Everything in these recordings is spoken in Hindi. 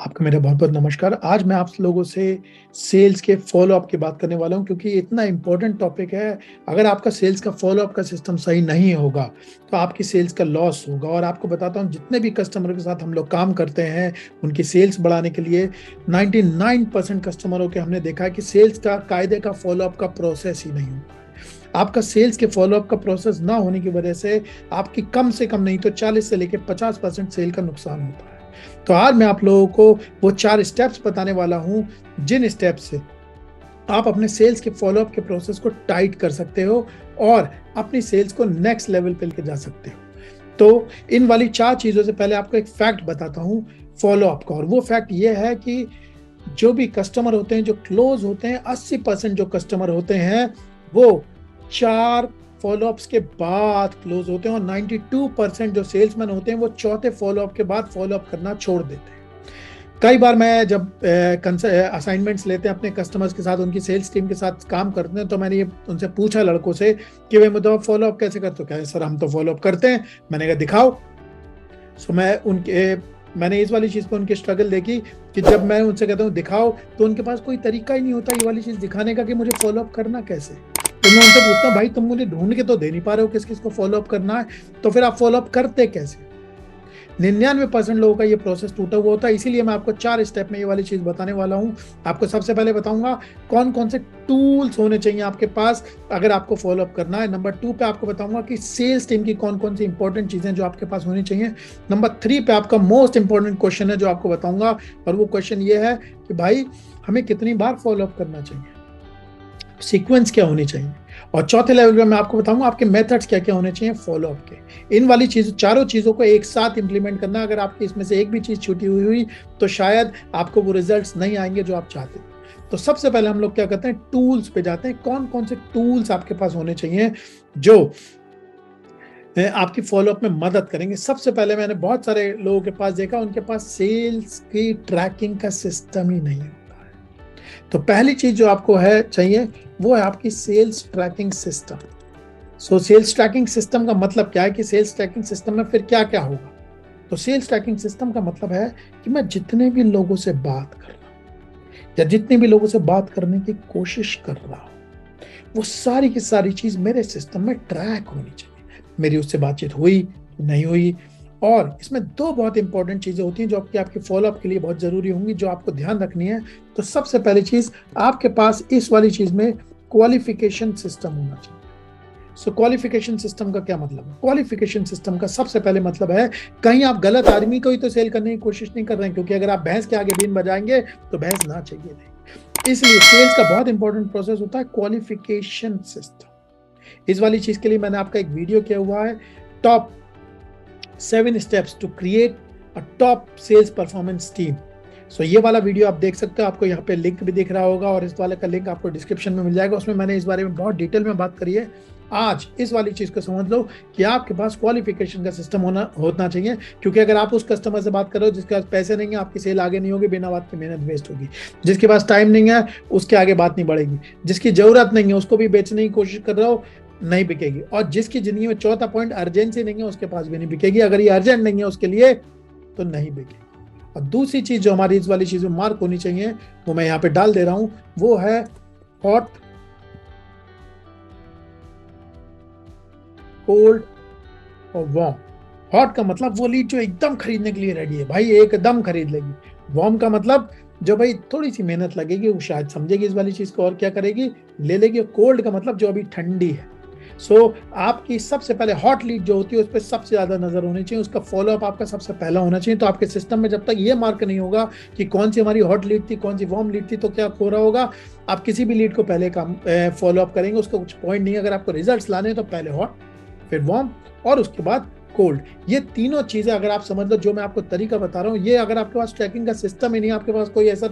आपका मेरा बहुत-बहुत नमस्कार। आज मैं आप लोगों से सेल्स के फ़ॉलो-अप की बात करने वाला हूँ क्योंकि ये इतना इम्पोर्टेंट टॉपिक है। अगर आपका सेल्स का फ़ॉलो-अप का सिस्टम सही नहीं होगा, तो आपकी सेल्स का लॉस होगा और आपको बताता हूँ जितने भी कस्टमर के साथ हम लोग काम करते हैं, उनकी सेल्स बढ़ाने के लिए 99% कस्टमरों के हमने देखा है कि सेल्स का कायदे का फ़ॉलो-अप का प्रोसेस ही नहीं होता है। आपका सेल्स के फ़ॉलो-अप का प्रोसेस ना होने की वजह से आपकी कम से कम नहीं तो 40 से लेके 50% सेल का नुकसान होता है। तो आज मैं आप लोगों को वो 4 स्टेप्स बताने वाला हूँ, जिन स्टेप्स से आप अपने सेल्स के फ़ॉलो-अप के प्रोसेस को टाइट कर सकते हो और अपनी सेल्स को नेक्स्ट लेवल पे लेके जा सकते हो। तो इन वाली 4 चीज़ों से पहले आपको एक फैक्ट बताता हूँ फ़ॉलो-अप का और वो फैक्ट ये है कि जो भी कस्टमर होते हैं, जो क्लोज़ होते हैं, 80% जो कस्टमर होते हैं, वो 4 फ़ॉलो-अप्स के बाद क्लोज़ होते हैं और 92% जो सेल्समैन होते हैं, वो चौथे फ़ॉलो-अप के बाद फ़ॉलो-अप करना छोड़ देते हैं। कई बार मैं जब असाइनमेंट्स लेते हैं अपने कस्टमर्स के साथ, उनकी सेल्स टीम के साथ काम करते हैं, तो मैंने ये उनसे पूछा लड़कों से कि भई बताओ फ़ॉलो-अप कैसे करते हो? कहे सर हम तो फ़ॉलो-अप करते हैं। मैंने कहा दिखाओ। सो मैंने इस वाली चीज़ पे उनकी स्ट्रगल देखी कि जब मैं उनसे कहता हूँ दिखाओ, तो उनके पास कोई तरीका ही नहीं होता ये वाली चीज़ दिखाने का कि मुझे फ़ॉलो अप करना कैसे? तो मैं उनसे पूछता हूँ भाई तुम मुझे ढूँढ के तो दे नहीं पा रहे हो किस-किस को फ़ॉलो अप करना है, तो फिर आप फ़ॉलो अप करते कैसे? 99% लोगों का ये प्रोसेस टूटा हुआ होता है, इसीलिए मैं आपको 4 स्टेप में ये वाली चीज़ बताने वाला हूँ। आपको सबसे पहले बताऊँगा कौन-कौन से टूल्स होने चाहिए आपके पास अगर आपको फ़ॉलो अप करना है। नंबर 2 पे आपको बताऊँगा कि सेल्स टीम की कौन-कौन सी इंपॉर्टेंट चीज़ें जो आपके पास होनी चाहिए। नंबर 3 पे आपका मोस्ट इम्पोर्टेंट क्वेश्चन है जो आपको बताऊँगा और वो क्वेश्चन ये है कि भाई हमें कितनी बार फ़ॉलो अप करना चाहिए? सीक्वेंस क्या होनी चाहिए और चौथे लेवल पे मैं आपको बताऊंगा आपके मेथड्स क्या-क्या होने चाहिए फॉलो अप के। इन वाली चीज़ चारों चीज़ों को एक साथ इंप्लीमेंट करना, अगर आपकी इसमें से एक भी चीज़ छूटी हुई तो शायद आपको वो रिजल्ट्स नहीं आएँगे जो आप चाहते थे। तो सबसे पहले हम लोग क्या करते हैं टूल्स पे जाते हैं, कौन-कौन से टूल्स आपके पास होने चाहिए जो आपकी फॉलो अप में मदद करेंगे। सबसे पहले मैंने बहुत सारे लोगों के पास देखा उनके पास सेल्स की ट्रैकिंग का सिस्टम ही नहीं होता है। तो पहली चीज़ जो आपको है चाहिए वो है आपकी sales tracking system. So sales tracking system का मतलब क्या है कि सेल्स ट्रैकिंग सिस्टम में फिर क्या-क्या होगा? तो सेल्स ट्रैकिंग सिस्टम का मतलब है कि मैं जितने भी लोगों से बात कर रहा हूँ या जितने भी लोगों से बात करने की कोशिश कर रहा हूँ, वो सारी की सारी चीज़ मेरे सिस्टम में ट्रैक होनी चाहिए। मेरी उससे बातचीत हुई, नहीं हुई और इसमें 2 बहुत इंपॉर्टेंट चीज़ें होती हैं जो आपकी आपके फ़ॉलो-अप के लिए बहुत ज़रूरी होंगी, जो आपको ध्यान रखनी है। तो सबसे पहली चीज़ आपके पास इस वाली चीज़ में क्वालिफ़िकेशन सिस्टम होना चाहिए। सो क्वालिफिकेशन सिस्टम का क्या मतलब है? क्वालिफिकेशन सिस्टम का सबसे पहले मतलब है कहीं आप गलत आदमी को ही तो सेल करने की कोशिश नहीं कर रहे हैं, क्योंकि अगर आप भैंस के आगे बीन बजाएंगे तो भैंस ना चाहिए नहीं। इसलिए सेल्स का बहुत इंपॉर्टेंट प्रोसेस होता है क्वालिफिकेशन सिस्टम। इस वाली चीज के लिए मैंने आपका एक वीडियो किया हुआ है, top 7 steps to create a top sales performance team. So ये वाला वीडियो आप देख सकते हो, आपको यहाँ पे लिंक भी दिख रहा होगा और इस वाले का लिंक आपको डिस्क्रिप्शन में मिल जाएगा। उसमें मैंने इस बारे में बहुत डिटेल में बात करी है। आज इस वाली चीज को समझ लो कि आपके पास क्वालिफिकेशन का सिस्टम होना चाहिए, क्योंकि अगर आप उस कस्टमर से बात करो जिसके पास पैसे नहीं है, आपकी सेल आगे नहीं होगी, बिना बात की मेहनत वेस्ट होगी। जिसके पास टाइम नहीं है उसके आगे बात नहीं बढ़ेगी। जिसकी जरूरत नहीं है उसको भी बेचने की कोशिश कर रहा हो, नहीं बिकेगी। और जिसकी जिंदगी में चौथा पॉइंट अर्जेंसी नहीं है उसके पास भी नहीं बिकेगी। अगर ये अर्जेंट नहीं है उसके लिए तो नहीं बिकेगी। और दूसरी चीज जो हमारी इस वाली चीज में मार्क होनी चाहिए वो मैं यहाँ पे डाल दे रहा हूं, वो है हॉट, कोल्ड और वार्म। हॉट का मतलब वो लीड जो एकदम खरीदने के लिए रेडी है, भाई एकदम खरीद लेगी। वार्म का मतलब जो भाई थोड़ी सी मेहनत लगेगी, वो शायद समझेगी इस वाली चीज को और क्या करेगी, ले लेगी। कोल्ड का मतलब जो अभी ठंडी है। सो आपकी सबसे पहले हॉट लीड जो होती है उस पर सबसे ज्यादा नजर होनी चाहिए, उसका फॉलोअप आपका सबसे पहला होना चाहिए। तो आपके सिस्टम में जब तक ये मार्क नहीं होगा कि कौन सी हमारी हॉट लीड थी, कौन सी वार्म लीड थी, तो क्या हो रहा होगा, आप किसी भी लीड को पहले काम फॉलोअप करेंगे, उसका कुछ पॉइंट नहीं है। अगर आपको रिजल्ट्स लाने हैं तो पहले हॉट, फिर वार्म और उसके बाद कोल्ड। ये तीनों चीजें अगर आप समझ लो, जो मैं आपको तरीका बता रहा हूँ, ये अगर आपके पास ट्रैकिंग का सिस्टम ही नहीं, आपके पास कोई ऐसा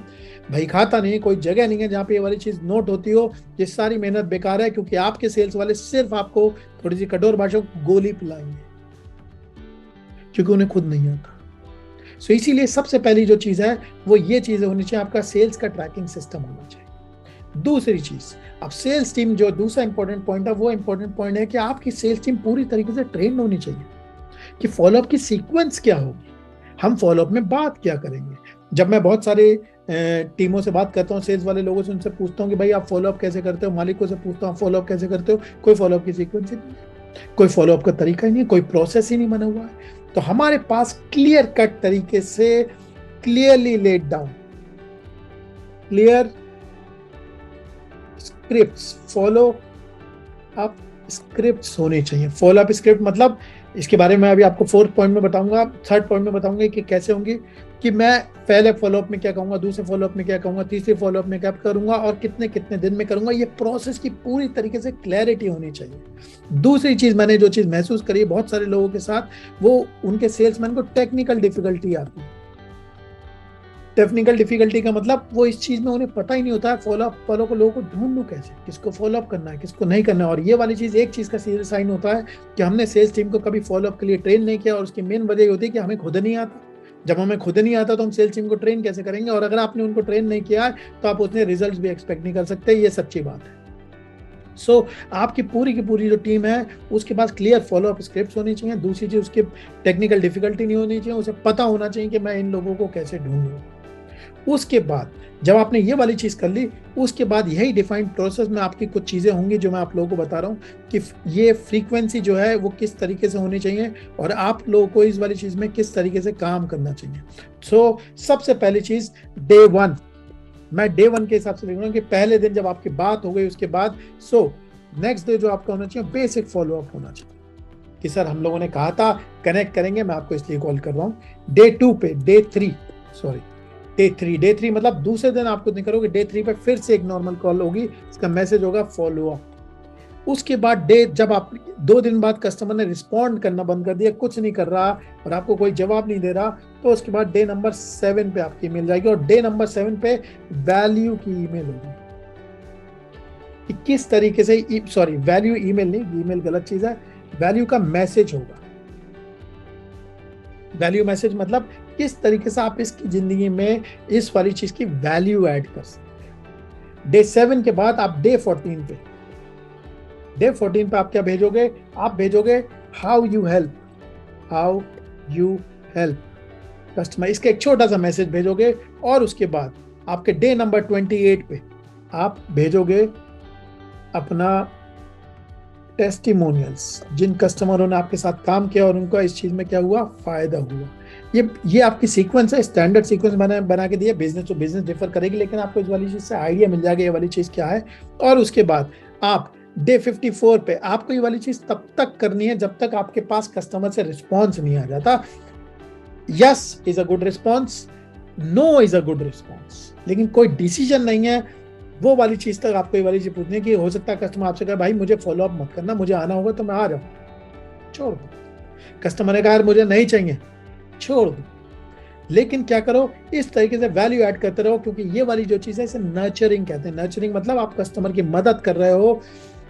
भाई खाता नहीं है, कोई जगह नहीं है जहाँ पे ये वाली चीज नोट होती हो, ये सारी मेहनत बेकार है। क्योंकि आपके सेल्स वाले सिर्फ आपको थोड़ी सी कठोर भाषा में गोली पिलाएंगे, क्योंकि उन्हें खुद नहीं आता। सो इसीलिए सबसे पहली जो चीज है वो ये चीज होनी चाहिए, आपका सेल्स का ट्रैकिंग सिस्टम होना चाहिए। दूसरी चीज, अब सेल्स टीम जो दूसरा इंपॉर्टेंट पॉइंट है, वो इंपॉर्टेंट पॉइंट है कि आपकी सेल्स टीम पूरी तरीके से ट्रेंड होनी चाहिए कि फॉलोअप की सीक्वेंस क्या होगी, हम फॉलोअप में बात क्या करेंगे, जब मैं बहुत सारे टीमों से बात करता हूँ, सेल्स वाले लोगों से, उनसे पूछता हूँ कि भाई आप फॉलोअप कैसे करते हो, मालिकों से पूछता हूँ फॉलोअप कैसे करते हो, कोई फॉलोअप की सीक्वेंस ही नहीं है, कोई फॉलोअप का तरीका ही नहीं है, कोई प्रोसेस ही नहीं बना हुआ है। तो हमारे पास क्लियर कट तरीके से, clearly laid down, clear scripts, follow up scripts होने चाहिए। फॉलो अप स्क्रिप्ट मतलब, इसके बारे में अभी आपको फोर्थ पॉइंट में बताऊंगा, थर्ड पॉइंट में बताऊंगा कि कैसे होंगी, कि मैं पहले फॉलोअप में क्या कहूंगा, दूसरे फॉलोअप में क्या कहूंगा, तीसरे फॉलोअप में क्या करूंगा और कितने कितने दिन में करूंगा। ये प्रोसेस की पूरी तरीके से क्लैरिटी होनी चाहिए। दूसरी चीज, मैंने जो चीज महसूस करी है बहुत सारे लोगों के साथ, वो उनके सेल्समैन को टेक्निकल डिफिकल्टी आती है। टेक्निकल डिफिकल्टी का मतलब, वो इस चीज में उन्हें पता ही नहीं होता है फॉलो को लोगों को ढूंढूं कैसे, किसको फॉलोअप करना है, किसको नहीं करना है। और ये वाली चीज, एक चीज का सीरियस साइन होता है कि हमने सेल्स टीम को कभी फॉलोअप के लिए ट्रेन नहीं किया, और उसकी मेन वजह ये होती है कि हमें खुद नहीं आता। जब हमें खुद नहीं आता तो हम सेल्स टीम को ट्रेन कैसे करेंगे, और अगर आपने उनको ट्रेन नहीं किया है तो आप उसने रिजल्ट भी एक्सपेक्ट नहीं कर सकते। ये सच्ची बात है। आपकी पूरी की पूरी जो टीम है उसके पास क्लियर फॉलोअप स्क्रिप्ट होनी चाहिए। दूसरी चीज, उसकी टेक्निकल डिफिकल्टी नहीं होनी चाहिए, उसे पता होना चाहिए कि मैं इन लोगों को कैसे ढूंढूं। उसके बाद जब आपने ये वाली चीज कर ली, उसके बाद यही डिफाइंड प्रोसेस में आपकी कुछ चीजें होंगी जो मैं आप लोगों को बता रहा हूँ कि ये फ्रीक्वेंसी जो है वो किस तरीके से होनी चाहिए, और आप लोगों को इस वाली चीज में किस तरीके से काम करना चाहिए। सबसे पहली चीज, डे वन, मैं डे वन के हिसाब से देख रहा हूँ कि पहले दिन जब आपकी बात हो गई, उसके बाद नेक्स्ट डे जो आपका होना चाहिए, बेसिक फॉलोअप होना चाहिए कि सर हम लोगों ने कहा था कनेक्ट करेंगे, मैं आपको इसलिए कॉल कर रहा हूँ। डे थ्री मतलब दूसरे दिन आपको नहीं करोगे, डे थ्री पे फिर से एक नॉर्मल कॉल होगी, इसका मैसेज होगा फॉलो अप। उसके बाद जब आप 2 दिन बाद कस्टमर ने रिस्पॉन्ड करना बंद कर दिया, कुछ नहीं कर रहा और आपको कोई जवाब नहीं दे रहा, तो उसके बाद डे नंबर 7 पे आपकी ईमेल जाएगी, और डे नंबर 7 पे वैल्यू की ईमेल होगी कि किस तरीके से, सॉरी वैल्यू ईमेल नहीं, ईमेल गलत चीज है, वैल्यू का मैसेज होगा। वैल्यू मैसेज मतलब किस तरीके से आप इसकी जिंदगी में इस वाली चीज की वैल्यू ऐड कर सकते। डे 7 के बाद आप डे 14 पे आप क्या भेजोगे, आप भेजोगे हाउ यू हेल्प कस्टमर, इसका एक छोटा सा मैसेज भेजोगे। और उसके बाद आपके डे नंबर 28 पे आप भेजोगे अपना टेस्टिमोनियल्स, जिन कस्टमरों ने आपके साथ काम किया और उनका इस चीज में क्या हुआ, फायदा हुआ। ये आपकी सीक्वेंस है, स्टैंडर्ड सीक्वेंस बना के दिया। बिजनेस टू बिजनेस डिफर करेगी, लेकिन आपको इस वाली चीज से आइडिया मिल जाएगा ये वाली चीज क्या है। और उसके बाद आप डे 54 पे आपको ये वाली चीज तब तक करनी है जब तक आपके पास कस्टमर से रिस्पॉन्स नहीं आ जाता। Yes is a good response, no is a good response, लेकिन कोई डिसीजन नहीं है। वो वाली चीज तक आपको ये वाली चीज पूछनी है कि हो सकता है कस्टमर आपसे कहे भाई मुझे फॉलो अप मत करना, मुझे आना होगा तो मैं आ जाऊँ, छोड़ दो। कस्टमर ने कहा मुझे नहीं चाहिए, छोड़ दो। लेकिन क्या करो, इस तरीके से वैल्यू ऐड करते रहो, क्योंकि ये वाली जो चीज है इसे नर्चरिंग कहते हैं। नर्चरिंग मतलब आप कस्टमर की मदद कर रहे हो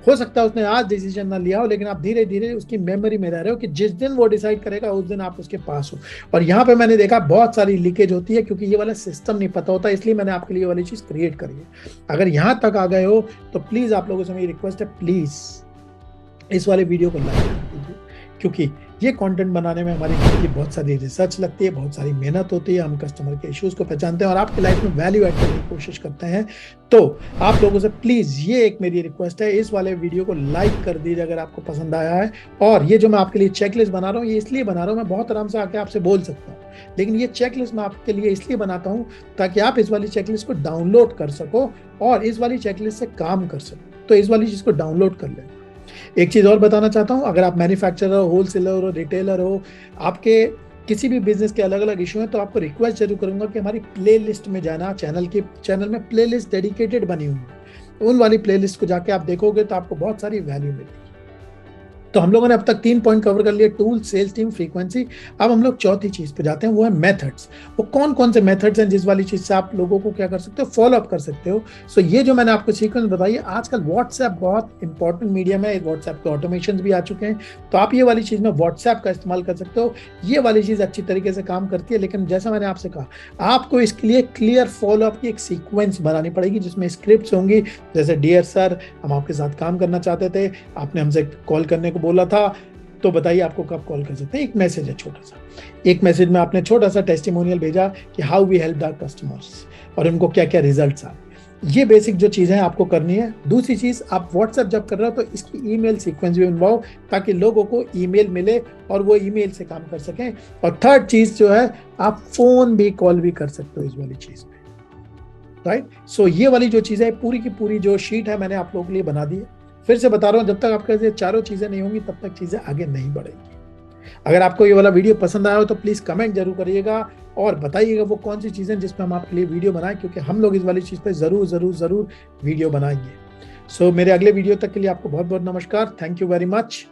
सकता है उसने आज डिसीजन ना लिया हो, लेकिन आप धीरे धीरे उसकी मेमोरी में रह रहे हो कि जिस दिन वो डिसाइड करेगा उस दिन आप उसके पास हो। और यहाँ पे मैंने देखा बहुत सारी लीकेज होती है, क्योंकि ये वाला सिस्टम नहीं पता होता, इसलिए मैंने आपके लिए ये वाली चीज क्रिएट करी है। अगर यहाँ तक आ गए हो तो प्लीज आप लोगों से मेरी रिक्वेस्ट है, प्लीज इस वाले वीडियो को लाइक कीजिए, क्योंकि ये कंटेंट बनाने में हमारी बहुत सारी रिसर्च लगती है, बहुत सारी मेहनत होती है। हम कस्टमर के इश्यूज को पहचानते हैं और आपकी लाइफ में वैल्यू ऐड करने की कोशिश करते हैं। तो आप लोगों से प्लीज ये एक मेरी रिक्वेस्ट है, इस वाले वीडियो को लाइक कर दीजिए अगर आपको पसंद आया है। और ये जो मैं आपके लिए चेकलिस्ट बना रहा हूँ, ये इसलिए बना रहा हूँ, मैं बहुत आराम से आके आपसे बोल सकता हूँ, लेकिन ये चेकलिस्ट मैं आपके लिए इसलिए बनाता हूँ ताकि आप इस वाली चेकलिस्ट को डाउनलोड कर सको और इस वाली चेकलिस्ट से काम कर सको। तो इस वाली चीज को डाउनलोड कर लें। एक चीज और बताना चाहता हूं, अगर आप मैन्युफैक्चरर हो, होलसेलर हो, रिटेलर हो, आपके किसी भी बिजनेस के अलग अलग इशू हैं, तो आपको रिक्वेस्ट जरूर करूंगा कि हमारी प्लेलिस्ट में जाना। चैनल में प्लेलिस्ट डेडिकेटेड बनी हुई है, उन वाली प्लेलिस्ट को जाके आप देखोगे तो आपको बहुत सारी वैल्यू मिलेगी। तो हम लोगों ने अब तक 3 पॉइंट कवर कर लिए, टूल, सेल्स टीम, फ्रीक्वेंसी। अब हम लोग चौथी चीज पे जाते हैं, वो है मेथड्स। वो कौन कौन से मेथड्स हैं जिस वाली चीज से आप लोगों को क्या कर सकते हो, फॉलो अप कर सकते हो। ये जो मैंने आपको सीक्वेंस बताई है, आजकल व्हाट्सएप बहुत इंपॉर्टेंट मीडियम है, व्हाट्सएप के ऑटोमेशन भी आ चुके हैं, तो आप ये वाली चीज में व्हाट्सएप का इस्तेमाल कर सकते हो। ये वाली चीज अच्छी तरीके से काम करती है, लेकिन जैसा मैंने आपसे कहा, आपको इसके लिए क्लियर फॉलो अप की एक सीक्वेंस बनानी पड़ेगी जिसमें स्क्रिप्ट होंगी। जैसे डियर सर, हम आपके साथ काम करना चाहते थे, आपने हमसे कॉल करने को बोला था, तो बताइए आपको कब कॉल कर सकते हैं। एक मैसेज है छोटा सा, एक मैसेज में आपने छोटा सा टेस्टिमोनियल भेजा कि how we help our customers और उनको क्या क्या रिजल्ट्स आए। ये बेसिक जो चीज़ें आपको करनी है। दूसरी चीज़, आप व्हाट्सएप जब कर रहे हो तो इसकी ईमेल सीक्वेंस भी बनवाओ ताकि लोगों को ईमेल मिले और वो ईमेल से काम कर सकें। और थर्ड चीज़ जो है, आप फोन भी कॉल भी कर सकते हो इस वाली चीज़ में, राइट। सो ये वाली जो चीज़ है, पूरी की पूरी जो शीट है मैंने आप लोगों के लिए बना दी है। फिर से बता रहा हूँ, जब तक आपके ये चारों चीज़ें नहीं होंगी तब तक चीज़ें आगे नहीं बढ़ेंगी। अगर आपको ये वाला वीडियो पसंद आया हो तो प्लीज़ कमेंट जरूर करिएगा और बताइएगा वो कौन सी चीज़ें जिस पर हम आपके लिए वीडियो बनाएं, क्योंकि हम लोग इस वाली चीज़ पे ज़रूर वीडियो बनाएंगे। सो मेरे अगले वीडियो तक के लिए आपको बहुत बहुत नमस्कार। Thank you very much.